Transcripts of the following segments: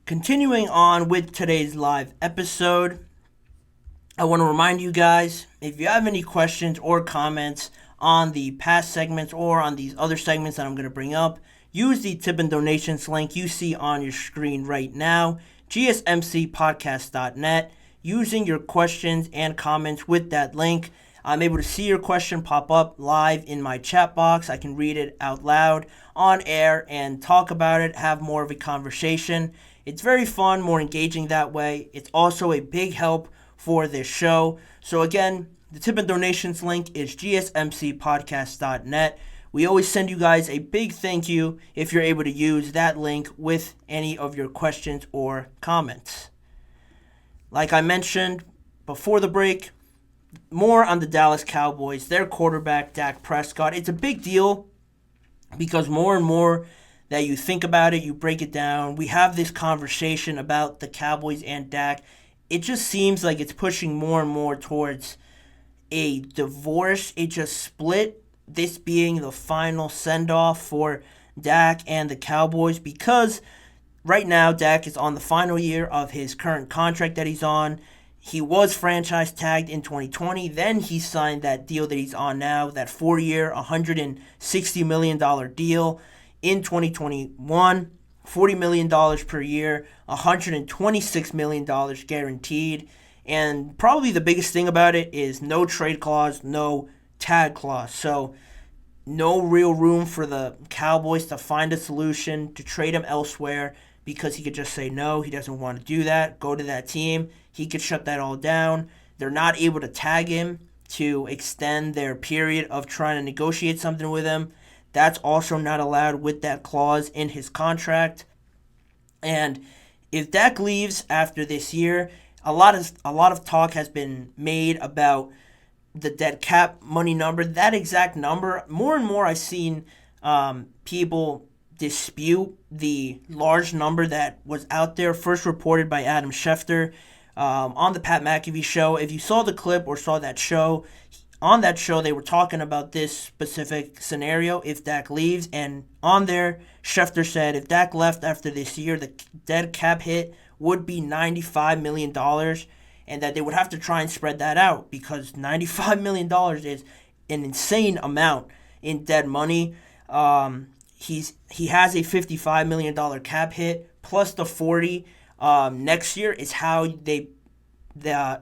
Continuing on with today's live episode, I want to remind you guys, if you have any questions or comments on the past segments or on these other segments that I'm going to bring up, use the tip and donations link you see on your screen right now, GSMCPodcast.net. Using your questions and comments with that link, I'm able to see your question pop up live in my chat box. I can read it out loud on air and talk about it, have more of a conversation. It's very fun, more engaging that way. It's also a big help for this show. So again, the tip and donations link is gsmcpodcast.net. We always send you guys a big thank you if you're able to use that link with any of your questions or comments. Like I mentioned before the break, more on the Dallas Cowboys, their quarterback, Dak Prescott. It's a big deal because more and more that you think about it, you break it down, we have this conversation about the Cowboys and Dak. It just seems like it's pushing more and more towards a divorce, a just split, this being the final send-off for Dak and the Cowboys, because right now Dak is on the final year of his current contract that he's on. He was franchise tagged in 2020. Then he signed that deal that he's on now, that 4-year, $160 million deal in 2021. $40 million per year, $126 million guaranteed. And probably the biggest thing about it is no trade clause, no tag clause. So no real room for the Cowboys to find a solution to trade him elsewhere, because he could just say no, he doesn't want to do that, go to that team. He could shut that all down. They're not able to tag him to extend their period of trying to negotiate something with him. That's also not allowed with that clause in his contract. And if Dak leaves after this year, a lot of talk has been made about the dead cap money number. That exact number, more and more I've seen people dispute the large number that was out there, first reported by Adam Schefter on the Pat McAfee show. If you saw the clip or saw that show, on that show they were talking about this specific scenario if Dak leaves, and on there Schefter said if Dak left after this year, the dead cap hit would be $95 million, and that they would have to try and spread that out because $95 million is an insane amount in dead money. He has a $55 million cap hit plus the 40 next year is how the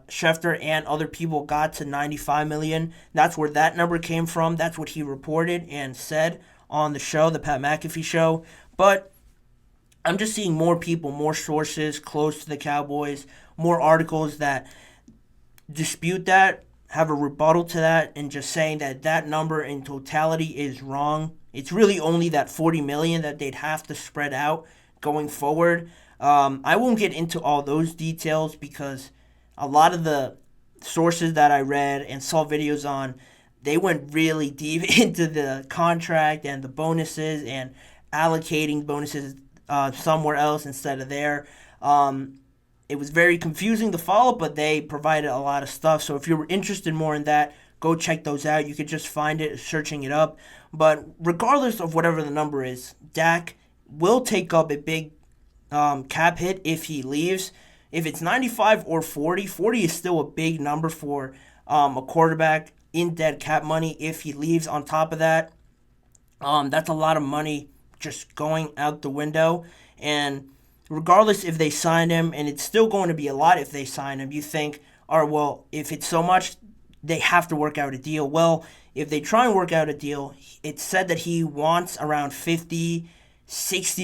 Schefter and other people got to $95 million. That's where that number came from. That's what he reported and said on the show, the Pat McAfee show. But I'm just seeing more people, more sources close to the Cowboys, more articles that dispute that, have a rebuttal to that, and just saying that that number in totality is wrong. It's really only that $40 million that they'd have to spread out going forward. I won't get into all those details because a lot of the sources that I read and saw videos on, they went really deep into the contract and the bonuses and allocating bonuses somewhere else instead of there. It was very confusing to follow, but they provided a lot of stuff. So if you're interested more in that, go check those out. You could just find it searching it up. But regardless of whatever the number is, Dak will take up a big cap hit if he leaves. If it's 95 or 40, 40 is still a big number for a quarterback in dead cap money. If he leaves on top of that, that's a lot of money just going out the window. And regardless if they sign him, and it's still going to be a lot if they sign him, you think, all right, well, if it's so much, they have to work out a deal. Well, if they try and work out a deal, it's said that he wants around $50-60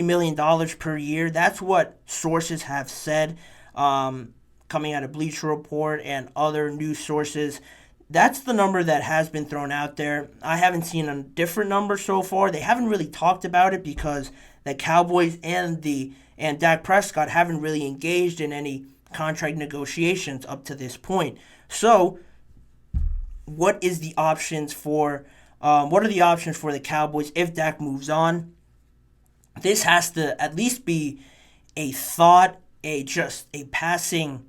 million per year. That's what sources have said, coming out of Bleacher Report and other news sources. That's the number that has been thrown out there. I haven't seen a different number so far. They haven't really talked about it because the Cowboys and Dak Prescott haven't really engaged in any contract negotiations up to this point. So, what are the options for the Cowboys if Dak moves on? This has to at least be a thought, a passing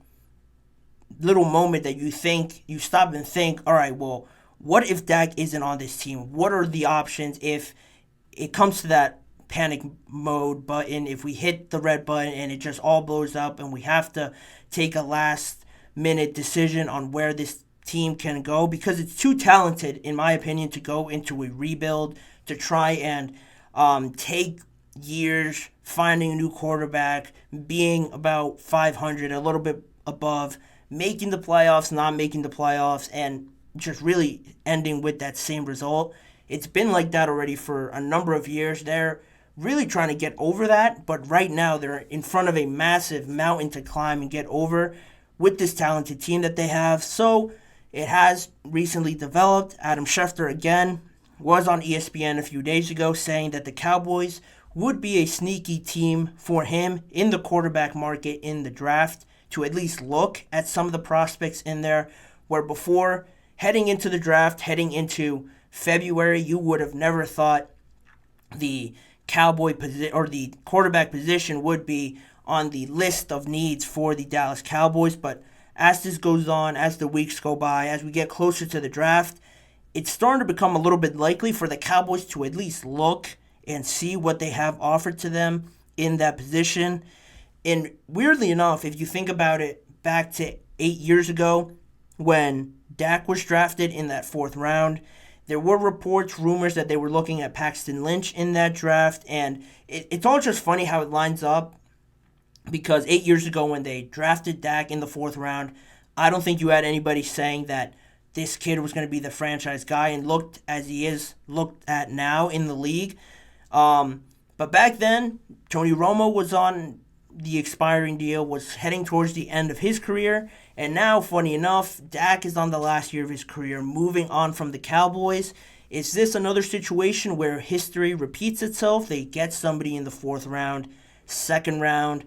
little moment that you stop and think, all right, well, what if Dak isn't on this team? What are the options if it comes to that panic mode button, if we hit the red button and it just all blows up and we have to take a last minute decision on where this team can go, because it's too talented, in my opinion, to go into a rebuild, to try and take years finding a new quarterback, being about 500, a little bit above, making the playoffs, not making the playoffs, and just really ending with that same result. It's been like that already for a number of years. They're really trying to get over that, but right now they're in front of a massive mountain to climb and get over with this talented team that they have. So it has recently developed. Adam Schefter, again, was on ESPN a few days ago saying that the Cowboys would be a sneaky team for him in the quarterback market in the draft, to at least look at some of the prospects in there, where before, heading into the draft, heading into February, you would have never thought the the quarterback position would be on the list of needs for the Dallas Cowboys. But as this goes on, as the weeks go by, as we get closer to the draft, it's starting to become a little bit likely for the Cowboys to at least look and see what they have offered to them in that position. And weirdly enough, if you think about it, back to 8 years ago when Dak was drafted in that 4th round, there were reports, rumors that they were looking at Paxton Lynch in that draft, and it's all just funny how it lines up, because 8 years ago when they drafted Dak in the 4th round, I don't think you had anybody saying that this kid was going to be the franchise guy, and looked as he is looked at now in the league. But back then, Tony Romo was on the expiring deal, was heading towards the end of his career. And now, funny enough, Dak is on the last year of his career, moving on from the Cowboys. Is this another situation where history repeats itself? They get somebody in the 4th round, 2nd round,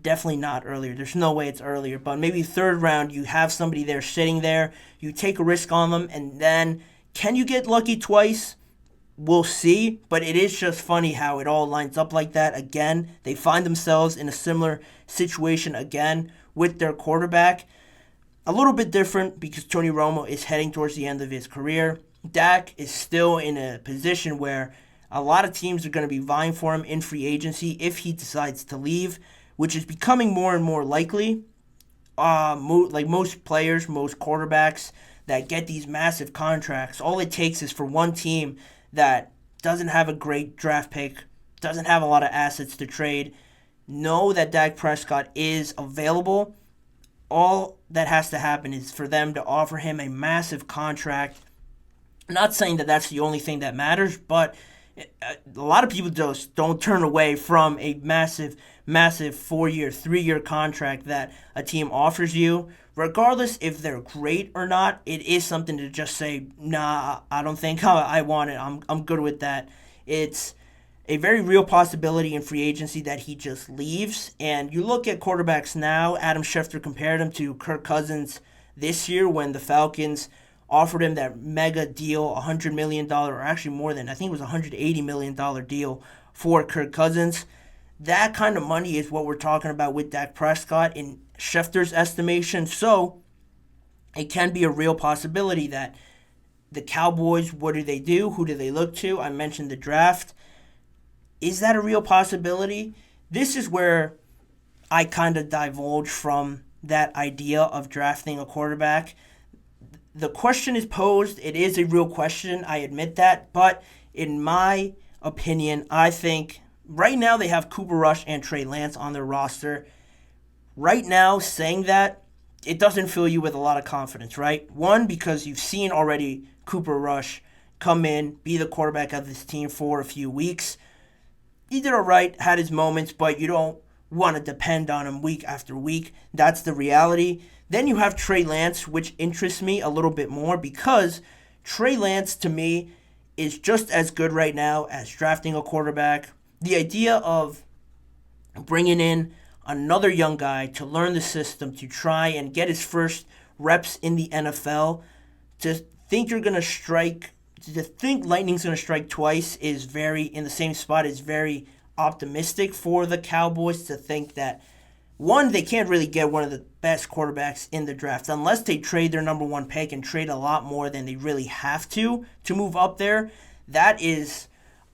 definitely not earlier. There's no way it's earlier. But maybe 3rd round, you have somebody there sitting there. You take a risk on them, and then can you get lucky twice? We'll see, but it is just funny how it all lines up like that. Again, they find themselves in a similar situation again with their quarterback. A little bit different because Tony Romo is heading towards the end of his career. Dak is still in a position where a lot of teams are going to be vying for him in free agency if he decides to leave, which is becoming more and more likely. Like most players, most quarterbacks that get these massive contracts, all it takes is for one team that doesn't have a great draft pick, doesn't have a lot of assets to trade, know that Dak Prescott is available. All that has to happen is for them to offer him a massive contract. Not saying that that's the only thing that matters, but a lot of people just don't turn away from a massive 4-year, 3-year contract that a team offers you. Regardless if they're great or not, it is something to just say, nah, I don't think I want it. I'm good with that. It's a very real possibility in free agency that he just leaves. And you look at quarterbacks now, Adam Schefter compared him to Kirk Cousins this year when the Falcons offered him that mega deal, $100 million, or actually more than, I think it was a $180 million deal for Kirk Cousins. That kind of money is what we're talking about with Dak Prescott in Schefter's estimation. So it can be a real possibility that the Cowboys, what do they do? Who do they look to? I mentioned the draft. Is that a real possibility? This is where I kind of divulge from that idea of drafting a quarterback. The question is posed. It is a real question. I admit that. But in my opinion, I think right now they have Cooper Rush and Trey Lance on their roster. Right now, saying that, it doesn't fill you with a lot of confidence, right? One, because you've seen already Cooper Rush come in, be the quarterback of this team for a few weeks. He did all right, had his moments, but you don't want to depend on him week after week. That's the reality. Then you have Trey Lance, which interests me a little bit more because Trey Lance, to me, is just as good right now as drafting a quarterback. The idea of bringing in another young guy to learn the system, to try and get his first reps in the NFL, to think lightning's going to strike twice is very, in the same spot, is very optimistic for the Cowboys to think that, one, they can't really get one of the best quarterbacks in the draft unless they trade their number one pick and trade a lot more than they really have to move up there. That is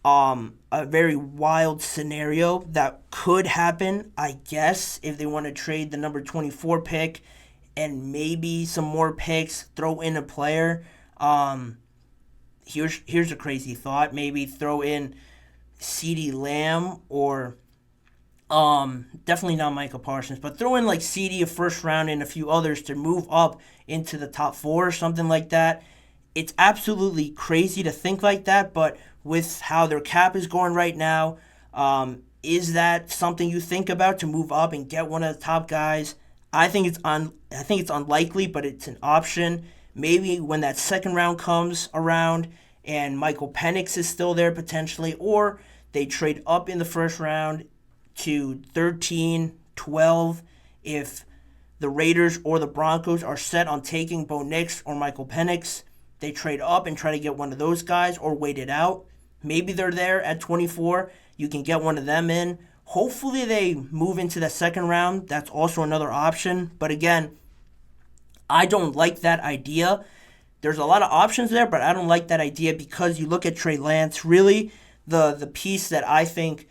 a very wild scenario that could happen, I guess, if they want to trade the number 24 pick and maybe some more picks, throw in a player. Here's a crazy thought. Maybe throw in CeeDee Lamb or definitely not Michael Parsons, but throw in like CeeDee a first round and a few others to move up into the top 4 or something like that. It's absolutely crazy to think like that, but with how their cap is going right now, is that something you think about to move up and get one of the top guys? I think it's unlikely, but it's an option. Maybe when that second round comes around and Michael Penix is still there potentially, or they trade up in the first round to 13, 12 if the Raiders or the Broncos are set on taking Bo Nix or Michael Penix. They trade up and try to get one of those guys or wait it out. Maybe they're there at 24. You can get one of them in. Hopefully they move into the second round. That's also another option. But again, I don't like that idea. There's a lot of options there, but I don't like that idea because you look at Trey Lance, really the piece that I think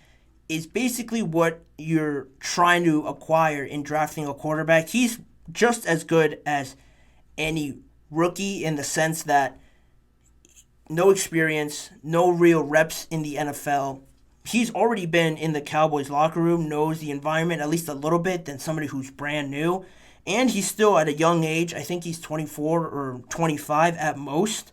is basically what you're trying to acquire in drafting a quarterback. He's just as good as any rookie in the sense that no experience, no real reps in the NFL. He's already been in the Cowboys locker room, knows the environment at least a little bit than somebody who's brand new. And he's still at a young age. I think he's 24 or 25 at most.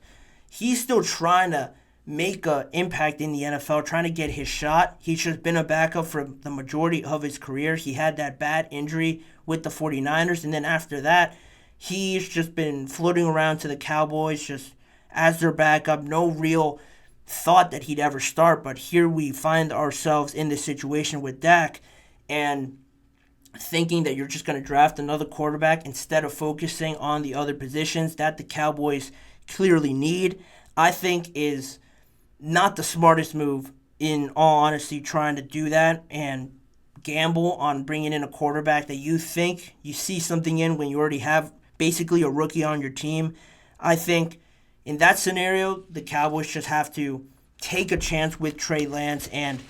He's still trying to make an impact in the NFL, trying to get his shot. He's just been a backup for the majority of his career. He had that bad injury with the 49ers, and then after that, he's just been floating around to the Cowboys just as their backup. No real thought that he'd ever start, but here we find ourselves in this situation with Dak, and thinking that you're just going to draft another quarterback instead of focusing on the other positions that the Cowboys clearly need, I think is not the smartest move, in all honesty, trying to do that and gamble on bringing in a quarterback that you think you see something in when you already have basically a rookie on your team. I think in that scenario, the Cowboys just have to take a chance with Trey Lance, and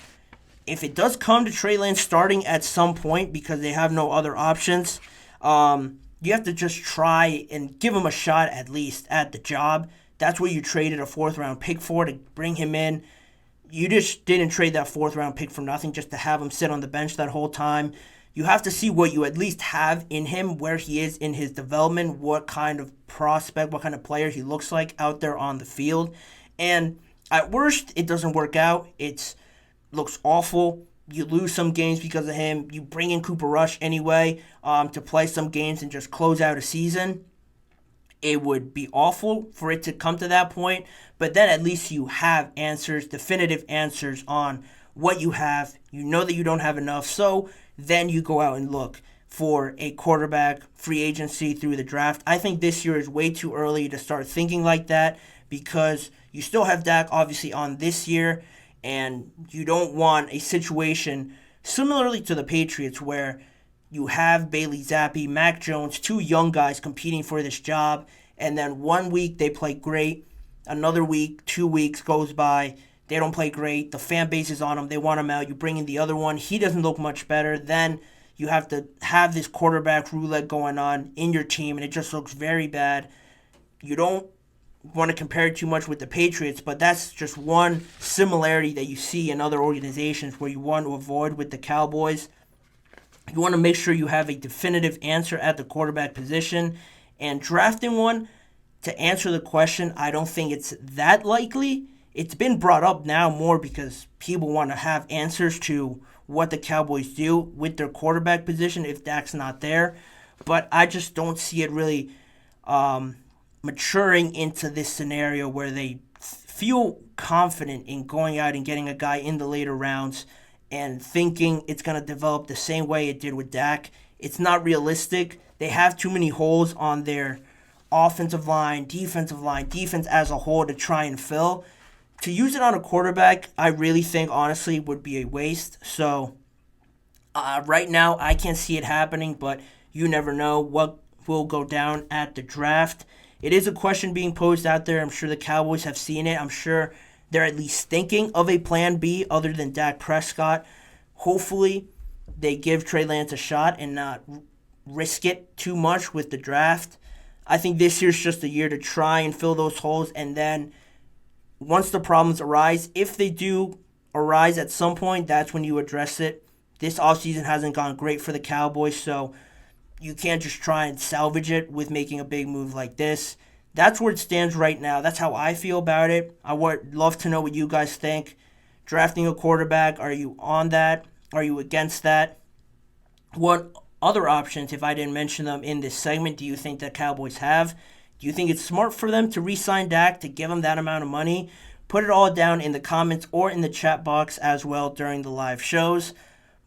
if it does come to Trey Lance starting at some point because they have no other options, you have to just try and give him a shot at least at the job. That's what you traded a fourth-round pick for, to bring him in. You just didn't trade that fourth-round pick for nothing just to have him sit on the bench that whole time. You have to see what you at least have in him, where he is in his development, what kind of prospect, what kind of player he looks like out there on the field. And at worst, it doesn't work out. It looks awful. You lose some games because of him. You bring in Cooper Rush anyway to play some games and just close out a season. It would be awful for it to come to that point, but then at least you have answers, definitive answers on what you have. You know that you don't have enough, so then you go out and look for a quarterback, free agency through the draft. I think this year is way too early to start thinking like that because you still have Dak obviously on this year, and you don't want a situation similarly to the Patriots where you have Bailey Zappi, Mac Jones, two young guys competing for this job, and then 1 week they play great, another week, 2 weeks goes by, they don't play great, the fan base is on them, they want him out, you bring in the other one, he doesn't look much better, then you have to have this quarterback roulette going on in your team, and it just looks very bad. You don't want to compare it too much with the Patriots, but that's just one similarity that you see in other organizations where you want to avoid with the Cowboys. You want to make sure you have a definitive answer at the quarterback position, and drafting one to answer the question, I don't think it's that likely. It's been brought up now more because people want to have answers to what the Cowboys do with their quarterback position if Dak's not there, but I just don't see it really maturing into this scenario where they feel confident in going out and getting a guy in the later rounds and thinking it's going to develop the same way it did with Dak. It's not realistic. They have too many holes on their offensive line, defense as a whole to try and fill. To use it on a quarterback, I really think, honestly, would be a waste. So right now, I can't see it happening, but you never know what will go down at the draft. It is a question being posed out there. I'm sure the Cowboys have seen it. I'm sure they're at least thinking of a plan B other than Dak Prescott. Hopefully, they give Trey Lance a shot and not risk it too much with the draft. I think this year's just a year to try and fill those holes, and then once the problems arise, if they do arise at some point, that's when you address it. This offseason hasn't gone great for the Cowboys, so you can't just try and salvage it with making a big move like this. That's where it stands right now. That's how I feel about it. I would love to know what you guys think. Drafting a quarterback, are you on that? Are you against that? What other options, if I didn't mention them in this segment, do you think the Cowboys have? Do you think it's smart for them to re-sign Dak, to give him that amount of money? Put it all down in the comments or in the chat box as well during the live shows.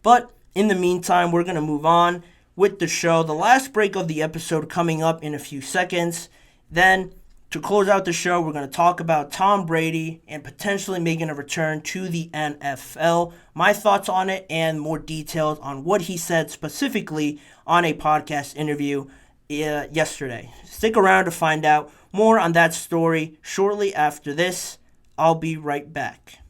But in the meantime, we're going to move on with the show. The last break of the episode coming up in a few seconds. Then, to close out the show, we're going to talk about Tom Brady and potentially making a return to the NFL. My thoughts on it and more details on what he said specifically on a podcast interview yesterday. Stick around to find out more on that story shortly after this. I'll be right back.